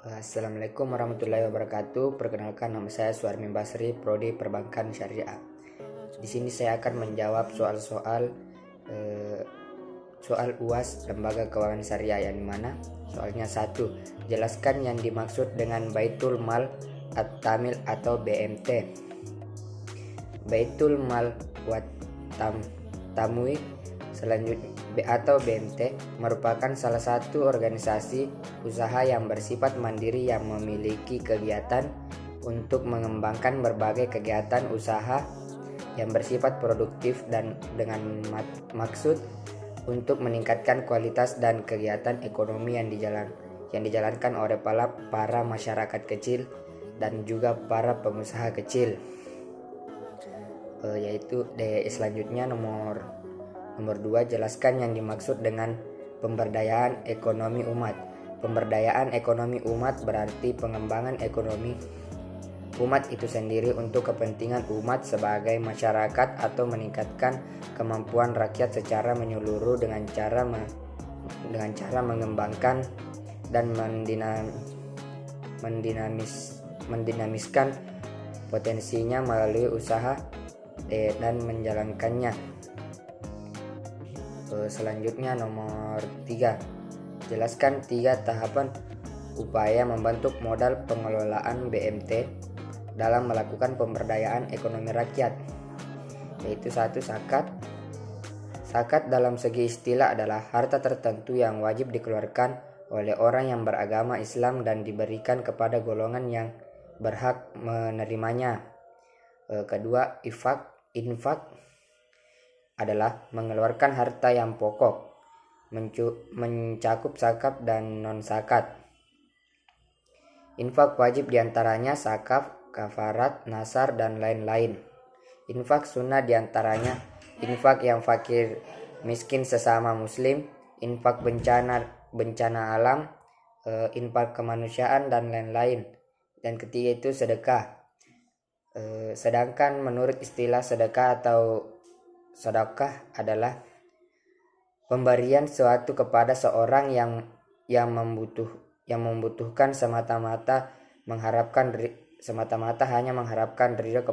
Assalamualaikum warahmatullahi wabarakatuh. Perkenalkan, nama saya Suarmi Basri, Prodi Perbankan Syariah. Di sini saya akan menjawab soal UAS Lembaga Keuangan Syariah, yang dimana soalnya 1. Jelaskan yang dimaksud dengan Baitul Mal At-Tamil atau BMT. Baitul Mal wat Tamwi selanjutnya atau BMT merupakan salah satu organisasi usaha yang bersifat mandiri yang memiliki kegiatan untuk mengembangkan berbagai kegiatan usaha yang bersifat produktif dan dengan maksud untuk meningkatkan kualitas dan kegiatan ekonomi yang dijalankan oleh para masyarakat kecil dan juga para pengusaha kecil. Yaitu selanjutnya nomor 2, jelaskan yang dimaksud dengan pemberdayaan ekonomi umat. Pemberdayaan ekonomi umat berarti pengembangan ekonomi umat itu sendiri untuk kepentingan umat sebagai masyarakat atau meningkatkan kemampuan rakyat secara menyeluruh dengan cara mengembangkan dan mendinamiskan potensinya melalui usaha dan menjalankannya. Selanjutnya nomor 3, jelaskan 3 tahapan upaya membentuk modal pengelolaan BMT dalam melakukan pemberdayaan ekonomi rakyat. Yaitu 1. Zakat. Zakat dalam segi istilah adalah harta tertentu yang wajib dikeluarkan oleh orang yang beragama Islam dan diberikan kepada golongan yang berhak menerimanya. Kedua, infak adalah mengeluarkan harta yang pokok, mencakup zakat dan non-zakat. Infak wajib diantaranya zakaf, kafarat, nasar, dan lain-lain. Infak sunnah diantaranya infak yang fakir miskin sesama muslim, infak bencana alam, infak kemanusiaan, dan lain-lain. Dan ketiga itu sedekah. Sedangkan menurut istilah sedekah atau sedekah adalah pemberian sesuatu kepada seorang yang membutuhkan semata-mata hanya mengharapkan ridho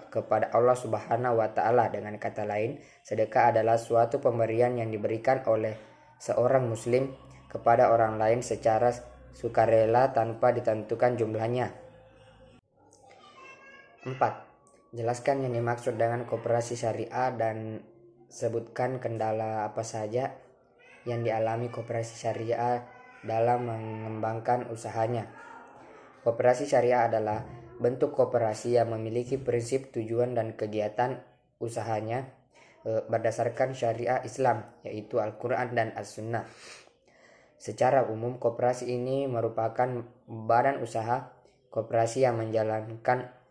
kepada Allah Subhanahu wa taala. Dengan kata lain, sedekah adalah suatu pemberian yang diberikan oleh seorang muslim kepada orang lain secara sukarela tanpa ditentukan jumlahnya. 4. Jelaskan yang dimaksud dengan koperasi syariah dan sebutkan kendala apa saja yang dialami koperasi syariah dalam mengembangkan usahanya. Koperasi syariah adalah bentuk koperasi yang memiliki prinsip, tujuan, dan kegiatan usahanya berdasarkan syariah Islam, yaitu Al-Quran dan As-Sunnah. Secara umum, koperasi ini merupakan badan usaha koperasi yang menjalankan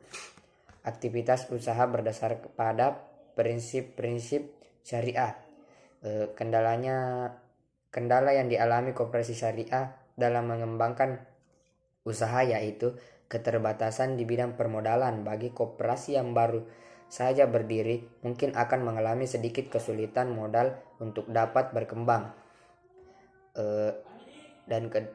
aktivitas usaha berdasar pada prinsip-prinsip syariah. Kendala yang dialami koperasi syariah dalam mengembangkan usaha yaitu keterbatasan di bidang permodalan. Bagi koperasi yang baru saja berdiri, mungkin akan mengalami sedikit kesulitan modal untuk dapat berkembang.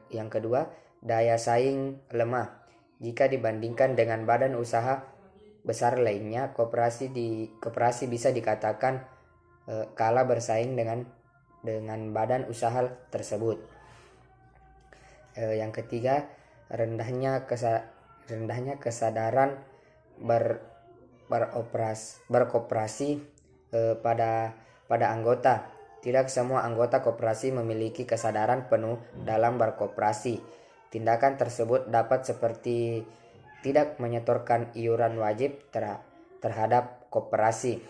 Yang kedua, daya saing lemah. Jika dibandingkan dengan badan usaha besar lainnya, koperasi bisa dikatakan kalah bersaing dengan badan usaha tersebut. Yang ketiga, rendahnya kesadaran berkoperasi pada anggota. Tidak semua anggota koperasi memiliki kesadaran penuh dalam berkoperasi. Tindakan tersebut dapat seperti tidak menyetorkan iuran wajib terhadap koperasi.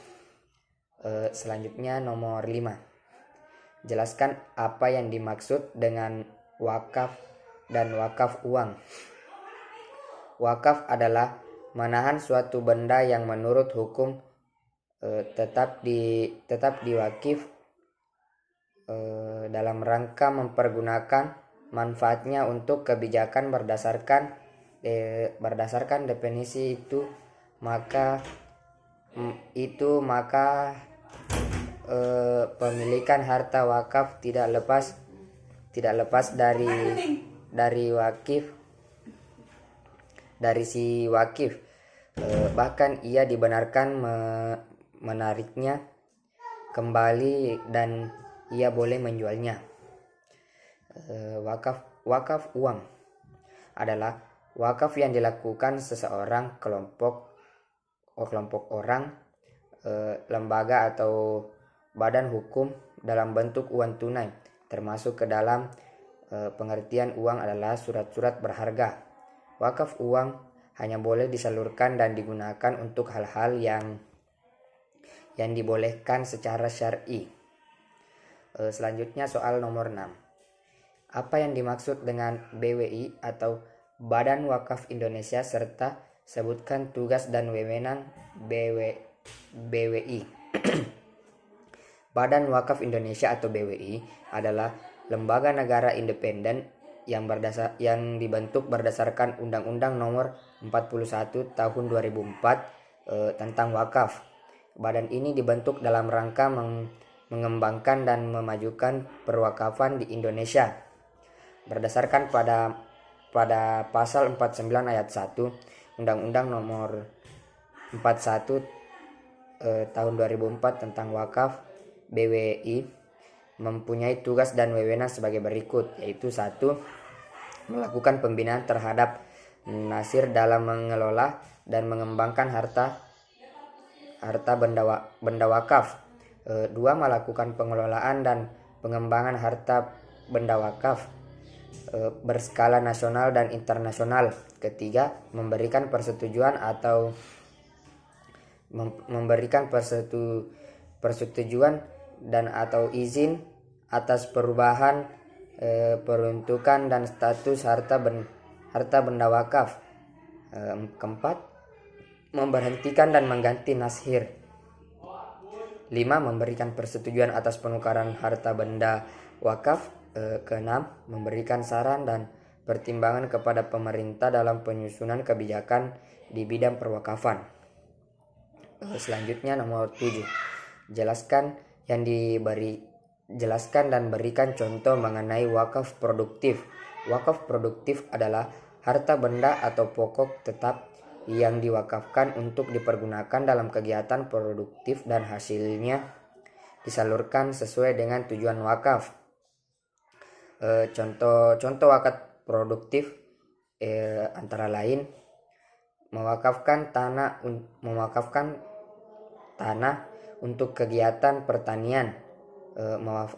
Selanjutnya nomor 5. Jelaskan apa yang dimaksud dengan wakaf dan wakaf uang. Wakaf adalah menahan suatu benda yang menurut hukum tetap diwakif dalam rangka mempergunakan manfaatnya untuk kebijakan berdasarkan definisi itu, maka pemilikan harta wakaf tidak lepas dari wakif dari si wakif. Bahkan ia dibenarkan menariknya kembali dan ia boleh menjualnya. Wakaf uang adalah wakaf yang dilakukan seseorang, kelompok orang, lembaga atau badan hukum dalam bentuk uang tunai, termasuk ke dalam pengertian uang adalah surat-surat berharga. Wakaf uang hanya boleh disalurkan dan digunakan untuk hal-hal yang dibolehkan secara syar'i. Selanjutnya soal nomor 6. Apa yang dimaksud dengan BWI atau Badan Wakaf Indonesia serta sebutkan tugas dan wewenang BWI. Badan Wakaf Indonesia atau BWI adalah lembaga negara independen yang dibentuk berdasarkan Undang-Undang Nomor 41 Tahun 2004 tentang wakaf. Badan ini dibentuk dalam rangka mengembangkan dan memajukan perwakafan di Indonesia. Berdasarkan pada pasal 49 ayat 1 Undang-Undang Nomor 41 tahun 2004 tentang wakaf, BWI mempunyai tugas dan wewenang sebagai berikut, yaitu 1. Melakukan pembinaan terhadap nasir dalam mengelola dan mengembangkan harta benda wakaf. 2. Melakukan pengelolaan dan pengembangan harta benda wakaf berskala nasional dan internasional. 3. Memberikan persetujuan atau persetujuan dan atau izin atas perubahan peruntukan dan status harta benda wakaf. 4. Memberhentikan dan mengganti nashir. 5. Memberikan persetujuan atas penukaran harta benda wakaf. 6. Memberikan saran dan pertimbangan kepada pemerintah dalam penyusunan kebijakan di bidang perwakafan. Selanjutnya nomor 7. Jelaskan dan berikan contoh mengenai wakaf produktif. Wakaf produktif adalah harta benda atau pokok tetap yang diwakafkan untuk dipergunakan dalam kegiatan produktif dan hasilnya disalurkan sesuai dengan tujuan wakaf. Contoh wakaf produktif antara lain mewakafkan tanah untuk kegiatan pertanian,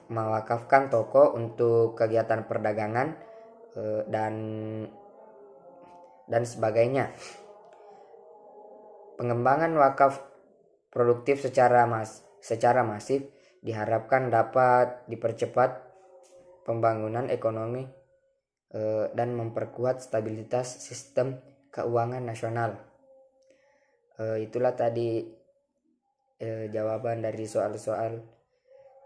mewakafkan toko untuk kegiatan perdagangan dan sebagainya. Pengembangan wakaf produktif secara masif diharapkan dapat dipercepat pembangunan ekonomi dan memperkuat stabilitas sistem keuangan nasional. Itulah tadi jawaban dari soal-soal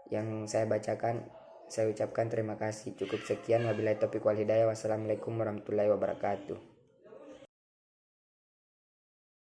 yang saya bacakan. Saya ucapkan terima kasih. Cukup sekian. Wabillahi taufiq wal hidayah. Wassalamualaikum warahmatullahi wabarakatuh.